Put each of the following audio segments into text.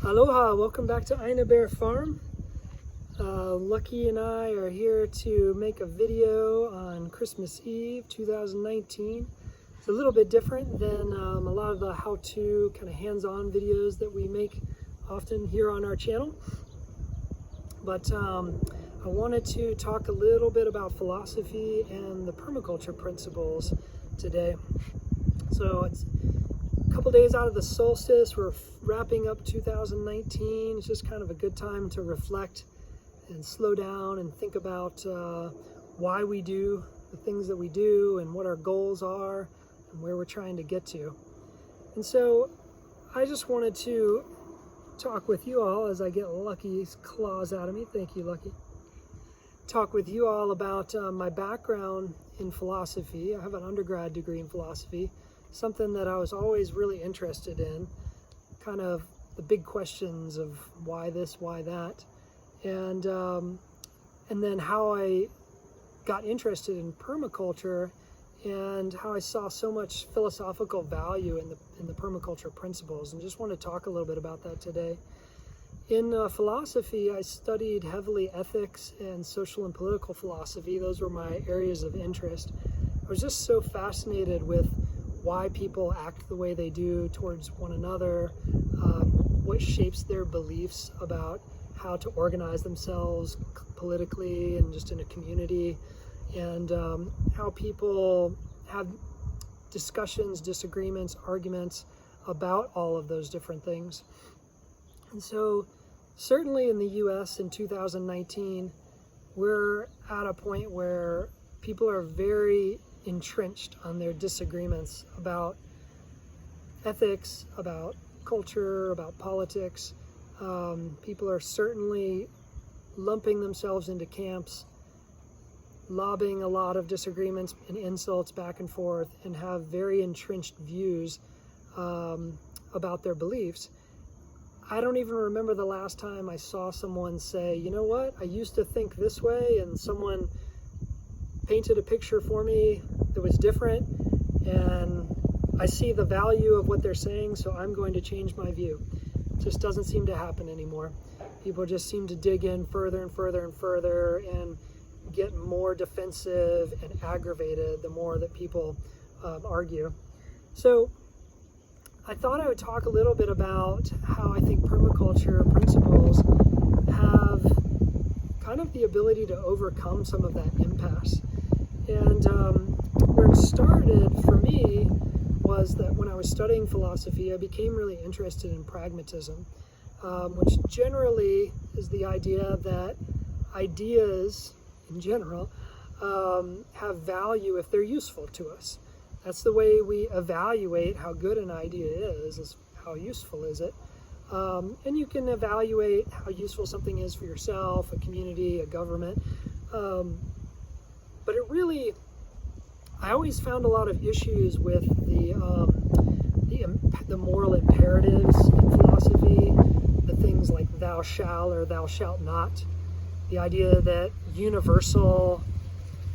Aloha, welcome back to Aina Bear Farm. Lucky and I are here to make a video on Christmas Eve 2019. It's a little bit different than a lot of the how-to kind of hands-on videos that we make often here on our channel. But I wanted to talk a little bit about philosophy and the permaculture principles today. So it's a couple days out of the solstice. We're wrapping up 2019. It's just kind of a good time to reflect and slow down and think about why we do the things that we do and what our goals are and where we're trying to get to. And so I just wanted to talk with you all as I get Lucky's claws out of me. Thank you, Lucky. Talk with you all about my background in philosophy. I have an undergrad degree in philosophy, something that I was always really interested in, kind of the big questions of why this, why that, and then how I got interested in permaculture and how I saw so much philosophical value in the permaculture principles, and just want to talk a little bit about that today. In philosophy, I studied heavily ethics and social and political philosophy. Those were my areas of interest. I was just so fascinated with why people act the way they do towards one another, what shapes their beliefs about how to organize themselves politically and just in a community, and how people have discussions, disagreements, arguments about all of those different things. And so certainly in the US in 2019, we're at a point where people are very entrenched on their disagreements about ethics, about culture, about politics. People are certainly lumping themselves into camps, lobbing a lot of disagreements and insults back and forth, and have very entrenched views about their beliefs. I don't even remember the last time I saw someone say, you know what, I used to think this way, and someone painted a picture for me that was different, and I see the value of what they're saying, so I'm going to change my view. It just doesn't seem to happen anymore. People just seem to dig in further and further and further and get more defensive and aggravated the more that people argue. So I thought I would talk a little bit about how I think permaculture principles have kind of the ability to overcome some of that impasse. And where it started for me was that when I was studying philosophy, I became really interested in pragmatism, which generally is the idea that ideas in general have value if they're useful to us. That's the way we evaluate how good an idea is how useful is it. And you can evaluate how useful something is for yourself, a community, a government. But it really, I always found a lot of issues with the moral imperatives in philosophy, the things like thou shalt or thou shalt not, the idea that universal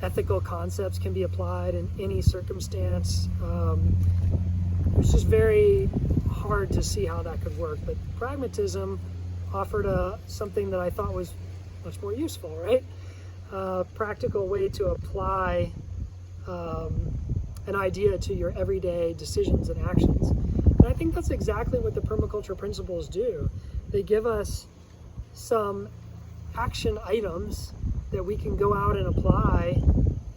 ethical concepts can be applied in any circumstance. It was just very hard to see how that could work, but pragmatism offered something that I thought was much more useful, right? Practical way to apply an idea to your everyday decisions and actions. And I think that's exactly what the permaculture principles do. They give us some action items that we can go out and apply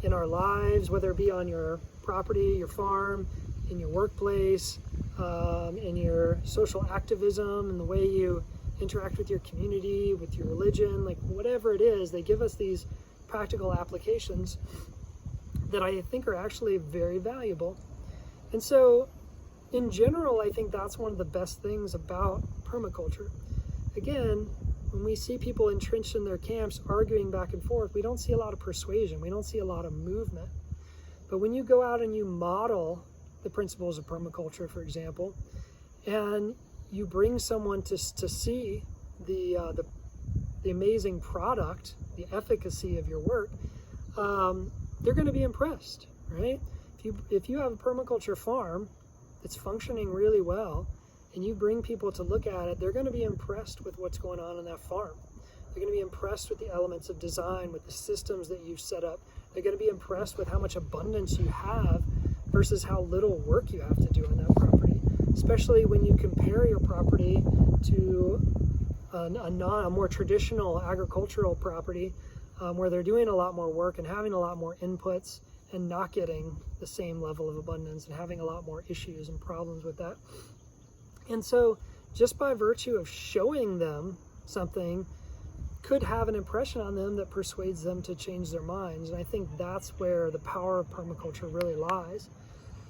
in our lives, whether it be on your property, your farm, in your workplace, in your social activism, and the way you interact with your community, with your religion, like whatever it is. They give us these practical applications that I think are actually very valuable. And so in general, I think that's one of the best things about permaculture. Again, when we see people entrenched in their camps arguing back and forth, we don't see a lot of persuasion, we don't see a lot of movement. But when you go out and you model the principles of permaculture, for example, and you bring someone to see the amazing product, the efficacy of your work, they're going to be impressed, right? If you have a permaculture farm that's functioning really well, and you bring people to look at it, they're going to be impressed with what's going on that farm. They're going to be impressed with the elements of design, with the systems that you've set up. They're going to be impressed with how much abundance you have versus how little work you have to do on that property, especially when you compare your property to a more traditional agricultural property where they're doing a lot more work and having a lot more inputs and not getting the same level of abundance and having a lot more issues and problems with that. And so just by virtue of showing them something could have an impression on them that persuades them to change their minds. And I think that's where the power of permaculture really lies.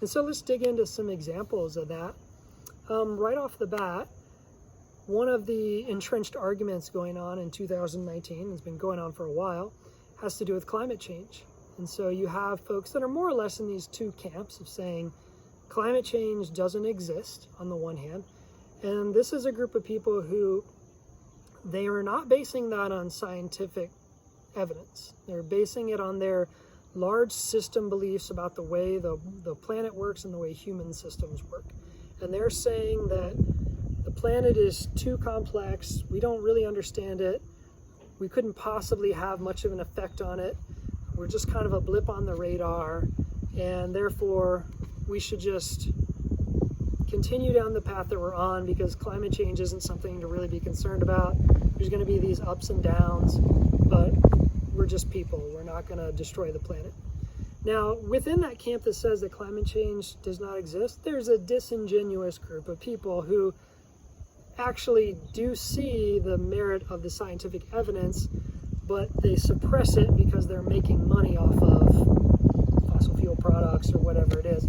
And so let's dig into some examples of that. Right off the bat, one of the entrenched arguments going on in 2019, it's been going on for a while, has to do with climate change. And so you have folks that are more or less in these two camps of saying climate change doesn't exist on the one hand, and this is a group of people who they are not basing that on scientific evidence. They're basing it on their large system beliefs about the way the planet works and the way human systems work. And they're saying that the planet is too complex, we don't really understand it, we couldn't possibly have much of an effect on it, we're just kind of a blip on the radar, and therefore we should just continue down the path that we're on because climate change isn't something to really be concerned about. There's going to be these ups and downs, but we're just people. We're not going to destroy the planet. Now, within that camp that says that climate change does not exist, there's a disingenuous group of people who actually do see the merit of the scientific evidence, but they suppress it because they're making money off of fossil fuel products or whatever it is.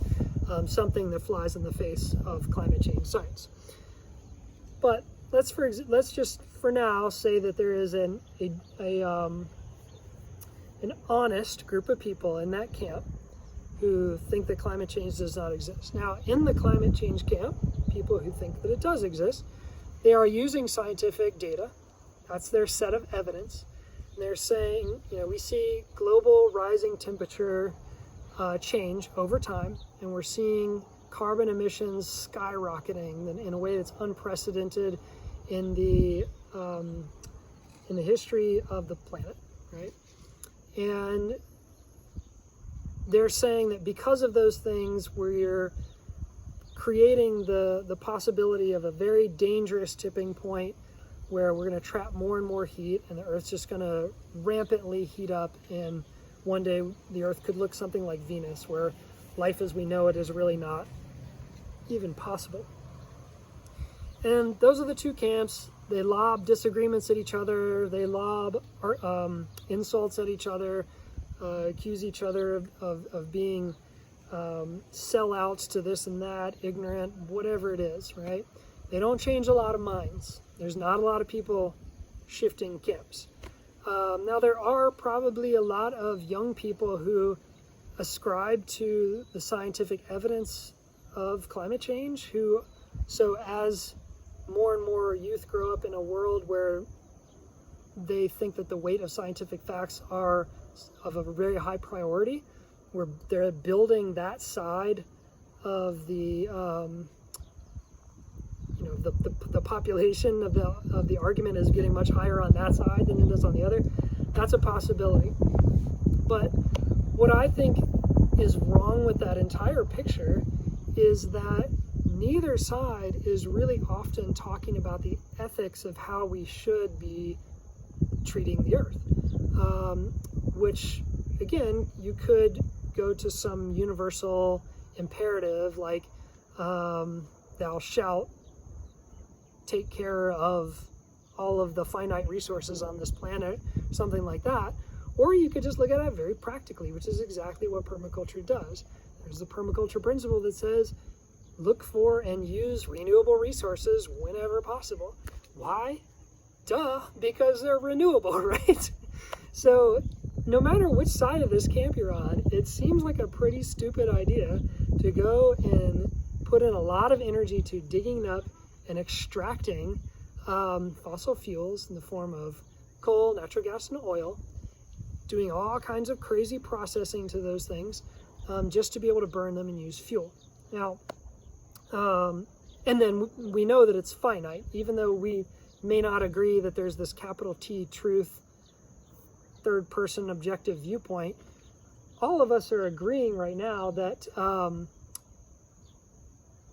Something that flies in the face of climate change science. But let's just for now say that there is an honest group of people in that camp who think that climate change does not exist. Now, in the climate change camp, people who think that it does exist, they are using scientific data. That's their set of evidence. And they're saying, we see global rising temperature change over time, and we're seeing carbon emissions skyrocketing in a way that's unprecedented in the history of the planet, right? And they're saying that because of those things, we're creating the possibility of a very dangerous tipping point where we're going to trap more and more heat, and the Earth's just going to rampantly heat up, and one day the Earth could look something like Venus, where life as we know it is really not even possible. And those are the two camps. They lob disagreements at each other. They lob insults at each other, accuse each other of being sellouts to this and that, ignorant, whatever it is, right? They don't change a lot of minds. There's not a lot of people shifting camps. Now, there are probably a lot of young people who ascribe to the scientific evidence of climate change, so as more and more youth grow up in a world where they think that the weight of scientific facts are of a very high priority, where they're building that side of the population of the argument is getting much higher on that side than it is on the other. That's a possibility. But what I think is wrong with that entire picture is that neither side is really often talking about the ethics of how we should be treating the Earth. Which, again, you could go to some universal imperative like thou shalt take care of all of the finite resources on this planet, something like that. Or you could just look at it very practically, which is exactly what permaculture does. There's the permaculture principle that says, look for and use renewable resources whenever possible. Why? Duh, because they're renewable, right? So no matter which side of this camp you're on, it seems like a pretty stupid idea to go and put in a lot of energy to digging up and extracting fossil fuels in the form of coal, natural gas, and oil, doing all kinds of crazy processing to those things just to be able to burn them and use fuel. Now, And then we know that it's finite, even though we may not agree that there's this capital T truth, third person objective viewpoint. All of us are agreeing right now that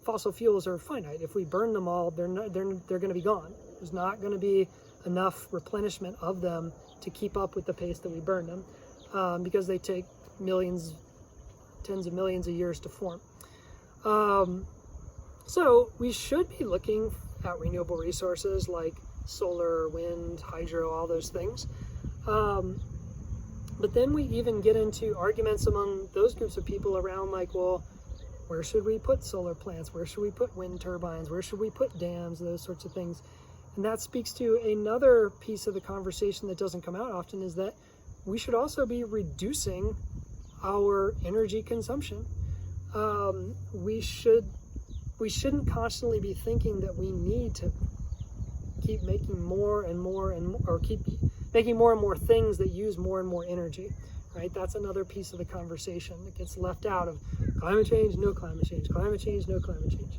fossil fuels are finite. If we burn them all, they're going to be gone. There's not going to be enough replenishment of them to keep up with the pace that we burn them, because they take millions, tens of millions of years to form. So we should be looking at renewable resources like solar, wind, hydro, all those things. But then we even get into arguments among those groups of people around like, well, where should we put solar plants? Where should we put wind turbines? Where should we put dams? Those sorts of things. And that speaks to another piece of the conversation that doesn't come out often, is that we should also be reducing our energy consumption. We shouldn't constantly be thinking that we need to keep making more and more or keep making more and more things that use more and more energy, right? That's another piece of the conversation that gets left out of climate change, no climate change, climate change, no climate change.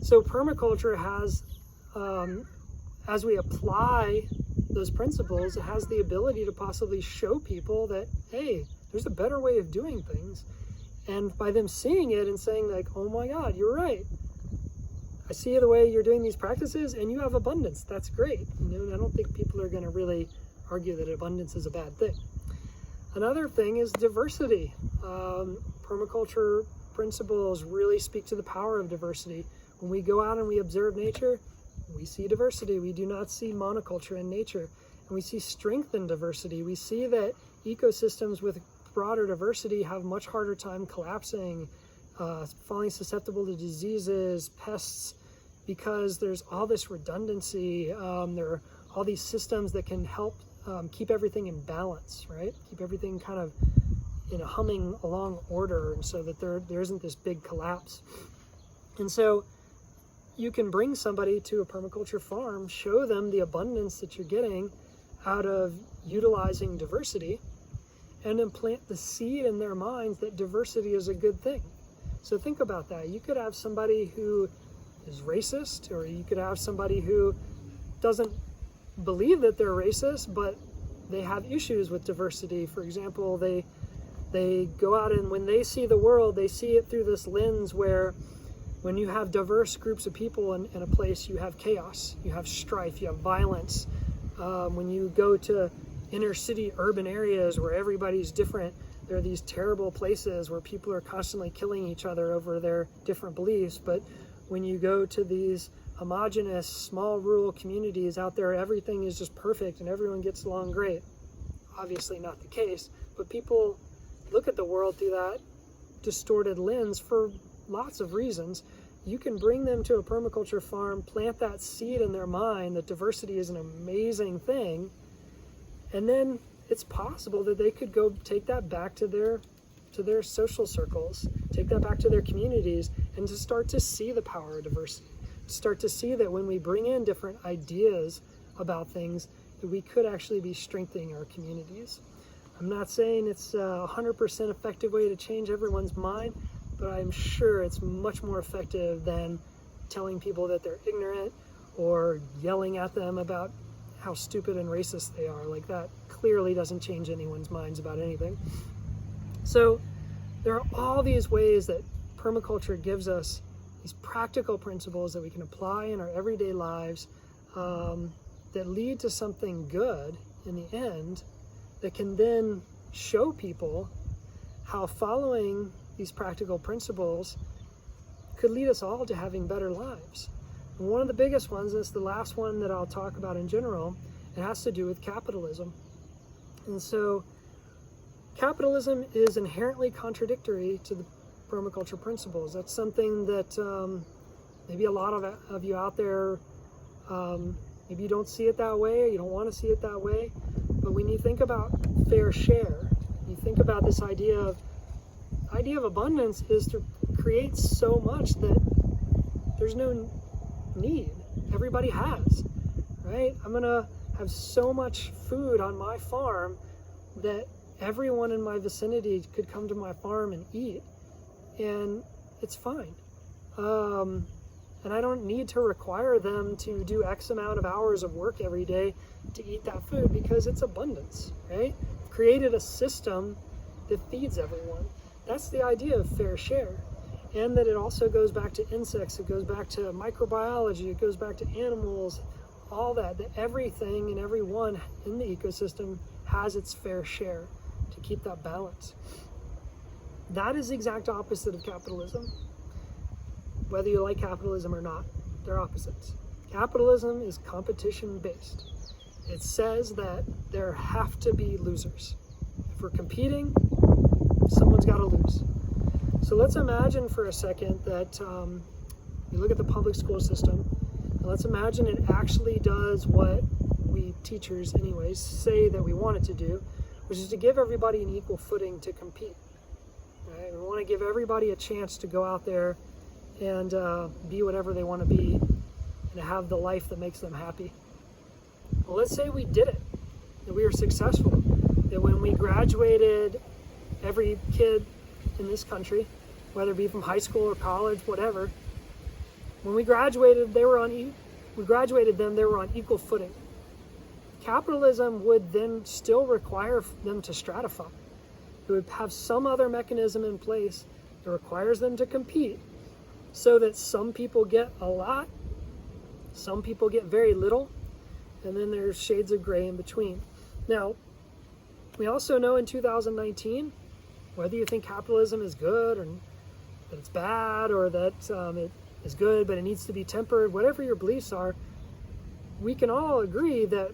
So permaculture has, as we apply those principles, it has the ability to possibly show people that, hey, there's a better way of doing things. And by them seeing it and saying like, oh my God, you're right. I see the way you're doing these practices and you have abundance. That's great. I don't think people are going to really argue that abundance is a bad thing. Another thing is diversity. Permaculture principles really speak to the power of diversity. When we go out and we observe nature, we see diversity. We do not see monoculture in nature. And we see strength in diversity. We see that ecosystems with broader diversity have much harder time collapsing, falling susceptible to diseases, pests, because there's all this redundancy. There are all these systems that can help keep everything in balance, right? Keep everything kind of in a humming along order, and so that there isn't this big collapse. And so you can bring somebody to a permaculture farm, show them the abundance that you're getting out of utilizing diversity, and then plant the seed in their minds that diversity is a good thing. So think about that. You could have somebody who is racist, or you could have somebody who doesn't believe that they're racist, but they have issues with diversity. For example, they go out and when they see the world, they see it through this lens where when you have diverse groups of people in a place, you have chaos, you have strife, you have violence. When you go to inner city urban areas where everybody's different, there are these terrible places where people are constantly killing each other over their different beliefs. But when you go to these homogenous small rural communities out there, everything is just perfect and everyone gets along great. Obviously not the case, but people look at the world through that distorted lens for lots of reasons. You can bring them to a permaculture farm, plant that seed in their mind that diversity is an amazing thing, and then it's possible that they could go take that back to their social circles, take that back to their communities, and to start to see the power of diversity. Start to see that when we bring in different ideas about things, that we could actually be strengthening our communities. I'm not saying it's a 100% effective way to change everyone's mind, but I'm sure it's much more effective than telling people that they're ignorant or yelling at them about how stupid and racist they are. Like, that clearly doesn't change anyone's minds about anything. So there are all these ways that permaculture gives us these practical principles that we can apply in our everyday lives, that lead to something good in the end, that can then show people how following these practical principles could lead us all to having better lives. And one of the biggest ones, and it's the last one that I'll talk about in general, it has to do with capitalism. And so capitalism is inherently contradictory to the permaculture principles. That's something that maybe a lot of you out there, maybe you don't see it that way, or you don't want to see it that way. But when you think about fair share, you think about this idea of abundance is to create so much that there's no need. Everybody has, right? I'm gonna have so much food on my farm that everyone in my vicinity could come to my farm and eat, and it's fine. and I don't need to require them to do X amount of hours of work every day to eat that food, because it's abundance, right? I've created a system that feeds everyone. That's the idea of fair share. And that it also goes back to insects, it goes back to microbiology, it goes back to animals, all that everything and everyone in the ecosystem has its fair share to keep that balance. That is the exact opposite of capitalism. Whether you like capitalism or not, they're opposites. Capitalism is competition-based. It says that there have to be losers. If we're competing, someone's got to lose. So let's imagine for a second that you look at the public school system, and let's imagine it actually does what we teachers anyways say that we want it to do, which is to give everybody an equal footing to compete. Right? We want to give everybody a chance to go out there and be whatever they want to be and to have the life that makes them happy. Well, let's say we did it, that we were successful, that when we graduated, every kid in this country, whether it be from high school or college, whatever, when we graduated, they were on equal footing. Capitalism would then still require them to stratify. It would have some other mechanism in place that requires them to compete, so that some people get a lot, some people get very little, and then there's shades of gray in between. Now, we also know in 2019, whether you think capitalism is good or that it's bad, or that it is good but it needs to be tempered, whatever your beliefs are, we can all agree that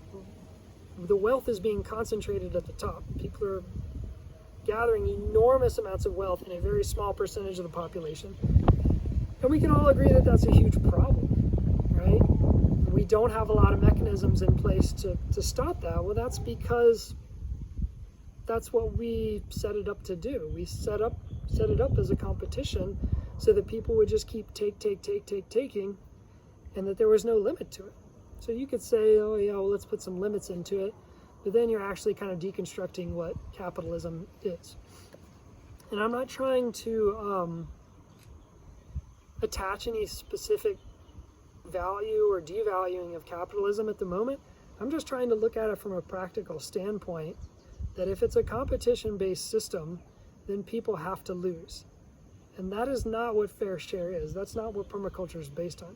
the wealth is being concentrated at the top. People are gathering enormous amounts of wealth in a very small percentage of the population. And we can all agree that that's a huge problem, right? We don't have a lot of mechanisms in place to stop that. Well, that's because that's what we set it up to do. We set it up as a competition so that people would just keep taking, and that there was no limit to it. So you could say, oh yeah, well, let's put some limits into it, but then you're actually kind of deconstructing what capitalism is. And I'm not trying to attach any specific value or devaluing of capitalism at the moment. I'm just trying to look at it from a practical standpoint, that if it's a competition-based system, then people have to lose. And that is not what fair share is. That's not what permaculture is based on.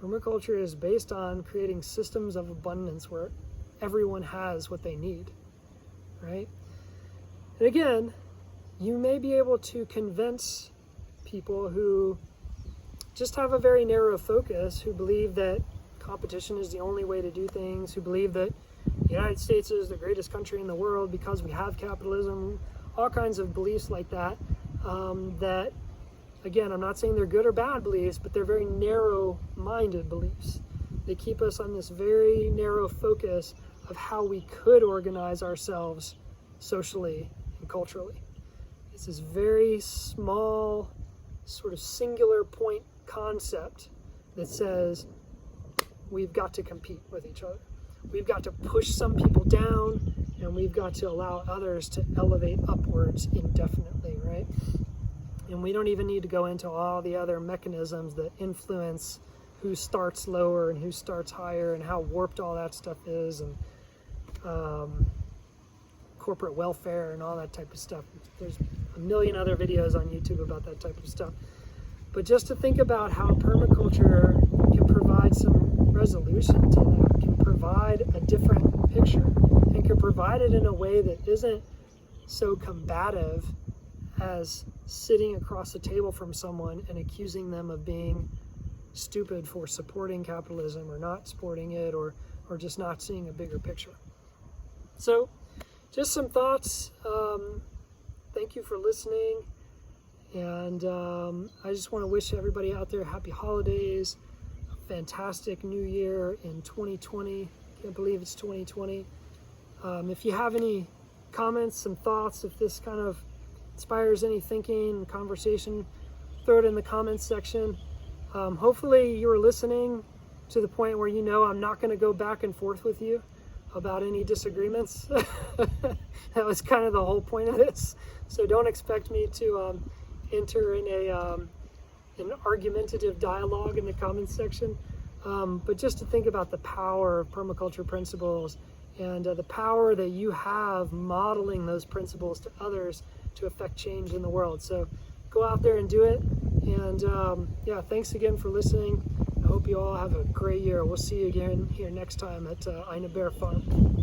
Permaculture is based on creating systems of abundance where everyone has what they need, right? And again, you may be able to convince people who just have a very narrow focus, who believe that competition is the only way to do things, who believe that the United States is the greatest country in the world because we have capitalism, all kinds of beliefs like that, that, again, I'm not saying they're good or bad beliefs, but they're very narrow-minded beliefs. They keep us on this very narrow focus of how we could organize ourselves socially and culturally. It's this very small, sort of singular point concept that says we've got to compete with each other. We've got to push some people down, and we've got to allow others to elevate upwards indefinitely, right? And we don't even need to go into all the other mechanisms that influence who starts lower and who starts higher, and how warped all that stuff is, and corporate welfare and all that type of stuff. There's a million other videos on YouTube about that type of stuff. But just to think about how permaculture can provide some resolution to that, can provide a different picture, and can provide it in a way that isn't so combative as sitting across the table from someone and accusing them of being stupid for supporting capitalism or not supporting it, or just not seeing a bigger picture. So just some thoughts. Thank you for listening. And I just want to wish everybody out there happy holidays, a fantastic new year in 2020. Can't believe it's 2020. If you have any comments, some thoughts, if this kind of inspires any thinking and conversation, throw it in the comments section. Hopefully you were listening to the point where you know I'm not going to go back and forth with you about any disagreements. That was kind of the whole point of this. So don't expect me to enter in an argumentative dialogue in the comments section, but just to think about the power of permaculture principles and the power that you have modeling those principles to others to affect change in the world. So go out there and do it. And yeah, thanks again for listening. I hope you all have a great year. We'll see you again here next time at Eine Bear Farm.